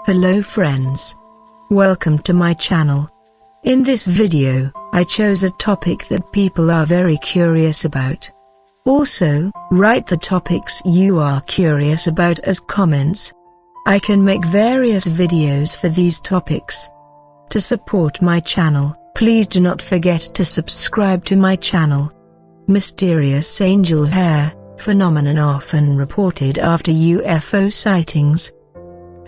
Hello friends. Welcome to my channel. In this video, I chose a topic that people are very curious about. Also, write the topics you are curious about as comments. I can make various videos for these topics. To support my channel, please do not forget to subscribe to my channel. Mysterious angel hair phenomenon often reported after UFO sightings.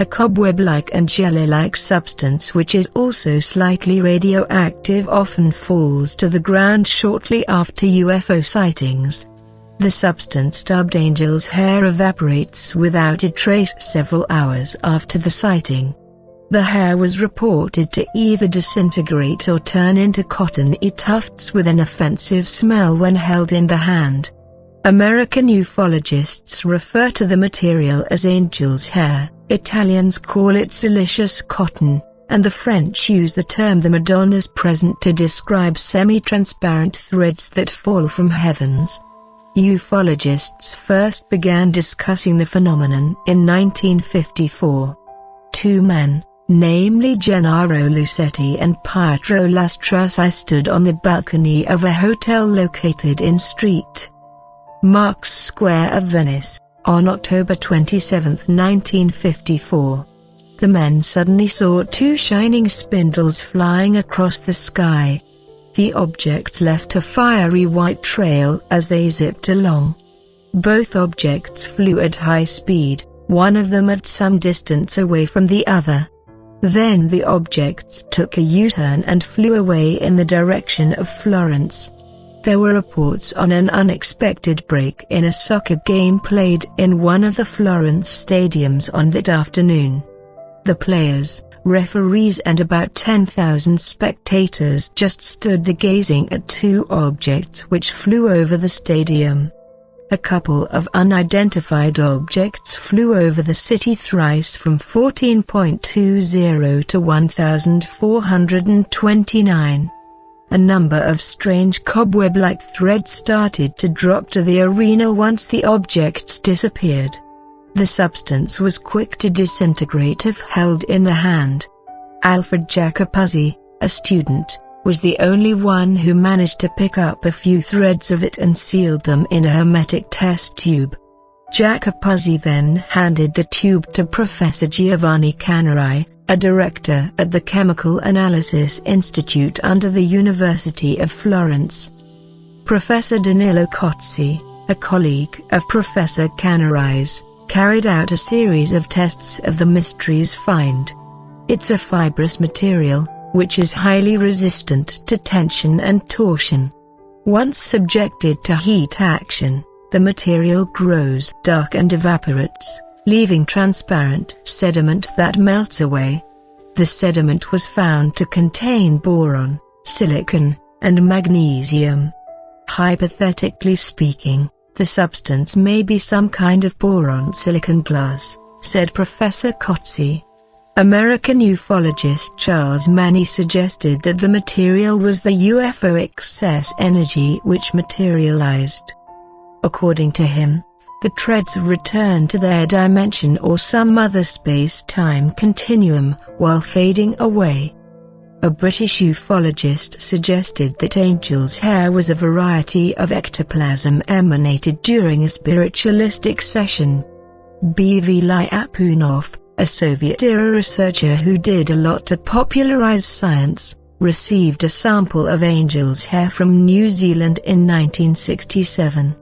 A cobweb-like and jelly-like substance which is also slightly radioactive often falls to the ground shortly after UFO sightings. The substance dubbed angel's hair evaporates without a trace several hours after the sighting. The hair was reported to either disintegrate or turn into cottony tufts with an offensive smell when held in the hand. American ufologists refer to the material as angel's hair, Italians call it silicious cotton, and the French use the term the Madonna's present to describe semi-transparent threads that fall from heavens. Ufologists first began discussing the phenomenon in 1954. Two men, namely Gennaro Lucetti and Pietro Lastrassi, stood on the balcony of a hotel located in St. Mark's Square of Venice, on October 27, 1954. The men suddenly saw two shining spindles flying across the sky. The objects left a fiery white trail as they zipped along. Both objects flew at high speed, one of them at some distance away from the other. Then the objects took a U-turn and flew away in the direction of Florence. There were reports on an unexpected break in a soccer game played in one of the Florence stadiums on that afternoon. The players, referees and about 10,000 spectators just stood there gazing at two objects which flew over the stadium. A couple of unidentified objects flew over the city thrice from 14.20 to 1429. A number of strange cobweb-like threads started to drop to the arena once the objects disappeared. The substance was quick to disintegrate if held in the hand. Alfred Jacopuzzi, a student, was the only one who managed to pick up a few threads of it and sealed them in a hermetic test tube. Jacopuzzi then handed the tube to Professor Giovanni Canari, a director at the Chemical Analysis Institute under the University of Florence. Professor Danilo Cozzi, a colleague of Professor Canari's, carried out a series of tests of the mystery's find. It's a fibrous material, which is highly resistant to tension and torsion. Once subjected to heat action, the material grows dark and evaporates, leaving transparent sediment that melts away. The sediment was found to contain boron, silicon, and magnesium. Hypothetically speaking, the substance may be some kind of boron-silicon glass, said Professor Cozzi. American ufologist Charles Manny suggested that the material was the UFO excess energy which materialized. According to him, the threads return to their dimension or some other space-time continuum while fading away. A British ufologist suggested that angel's hair was a variety of ectoplasm emanated during a spiritualistic session. B.V. Lyapunov, a Soviet-era researcher who did a lot to popularize science, received a sample of angel's hair from New Zealand in 1967.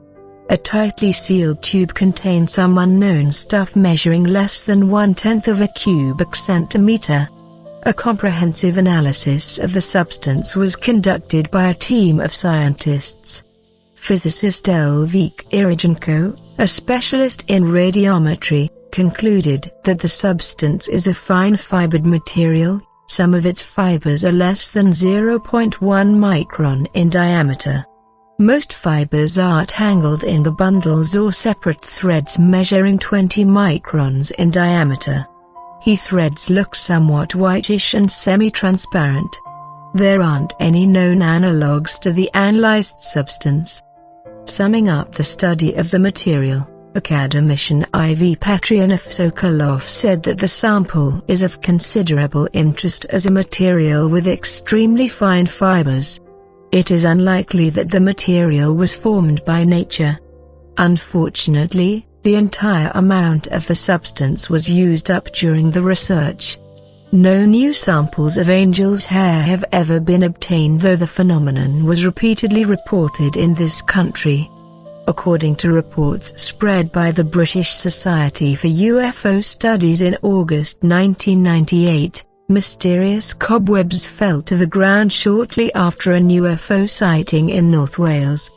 A tightly sealed tube contained some unknown stuff measuring less than 1/10 of a cubic centimeter. A comprehensive analysis of the substance was conducted by a team of scientists. Physicist Elvik Irijenko, a specialist in radiometry, concluded that the substance is a fine fibered material. Some of its fibers are less than 0.1 micron in diameter. Most fibers are tangled in the bundles or separate threads measuring 20 microns in diameter. The threads look somewhat whitish and semi-transparent. There aren't any known analogues to the analyzed substance. Summing up the study of the material, Academician IV Petrianov Sokolov said that the sample is of considerable interest as a material with extremely fine fibers. It is unlikely that the material was formed by nature. Unfortunately, the entire amount of the substance was used up during the research. No new samples of angel's hair have ever been obtained, though the phenomenon was repeatedly reported in this country. According to reports spread by the British Society for UFO Studies in August 1998, mysterious cobwebs fell to the ground shortly after an UFO sighting in North Wales.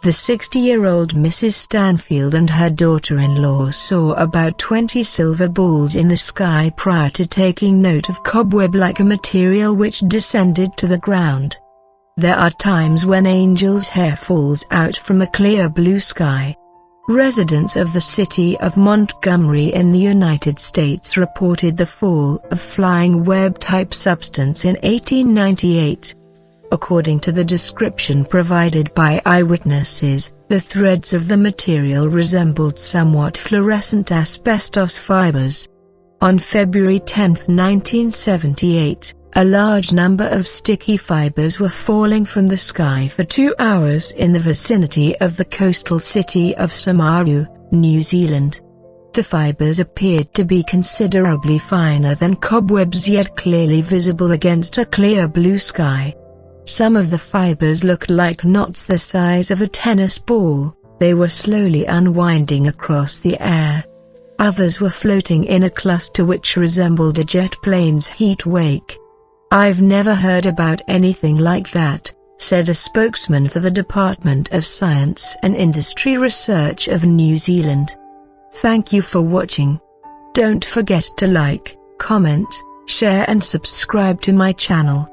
The 60-year-old Mrs. Stanfield and her daughter-in-law saw about 20 silver balls in the sky prior to taking note of cobweb-like a material which descended to the ground. There are times when angel's hair falls out from a clear blue sky. Residents of the city of Montgomery in the United States reported the fall of flying web-type substance in 1898. According to the description provided by eyewitnesses, the threads of the material resembled somewhat fluorescent asbestos fibers. On February 10, 1978, a large number of sticky fibers were falling from the sky for 2 hours in the vicinity of the coastal city of Samaru, New Zealand. The fibers appeared to be considerably finer than cobwebs, yet clearly visible against a clear blue sky. Some of the fibers looked like knots the size of a tennis ball. They were slowly unwinding across the air. Others were floating in a cluster which resembled a jet plane's heat wake. "I've never heard about anything like that," said a spokesman for the Department of Science and Industry Research of New Zealand. Thank you for watching. Don't forget to like, comment, share and subscribe to my channel.